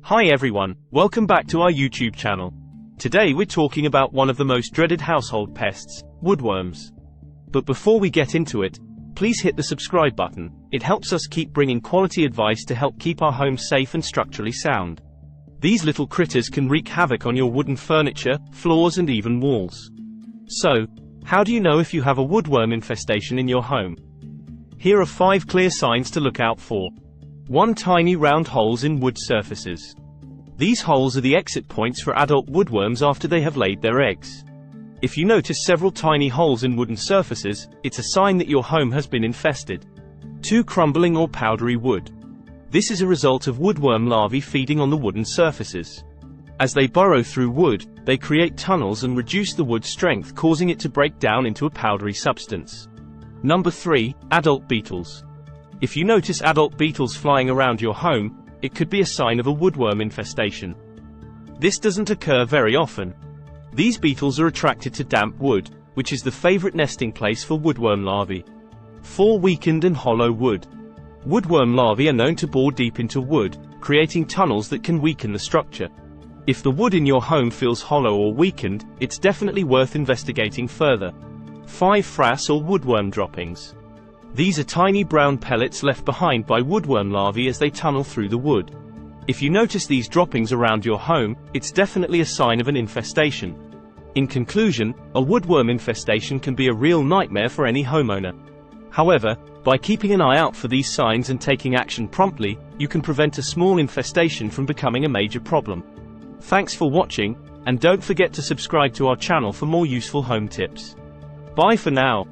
Hi everyone, welcome back to our YouTube channel. Today we're talking about one of the most dreaded household pests, woodworms. But before we get into it, please hit the subscribe button. It helps us keep bringing quality advice to help keep our homes safe and structurally sound. These little critters can wreak havoc on your wooden furniture, floors and even walls. So, how do you know if you have a woodworm infestation in your home? Here are 5 clear signs to look out for. 1. Tiny round holes in wood surfaces. These holes are the exit points for adult woodworms after they have laid their eggs. If you notice several tiny holes in wooden surfaces, it's a sign that your home has been infested. 2. Crumbling or powdery wood. This is a result of woodworm larvae feeding on the wooden surfaces. As they burrow through wood, they create tunnels and reduce the wood's strength, causing it to break down into a powdery substance. Number 3. Adult beetles. If you notice adult beetles flying around your home, it could be a sign of a woodworm infestation. This doesn't occur very often. These beetles are attracted to damp wood, which is the favorite nesting place for woodworm larvae. 4. Weakened and hollow wood. Woodworm larvae are known to bore deep into wood, creating tunnels that can weaken the structure. If the wood in your home feels hollow or weakened, it's definitely worth investigating further. 5. Frass or woodworm droppings. These are tiny brown pellets left behind by woodworm larvae as they tunnel through the wood. If you notice these droppings around your home, it's definitely a sign of an infestation. In conclusion, a woodworm infestation can be a real nightmare for any homeowner. However, by keeping an eye out for these signs and taking action promptly, you can prevent a small infestation from becoming a major problem. Thanks for watching, and don't forget to subscribe to our channel for more useful home tips. Bye for now.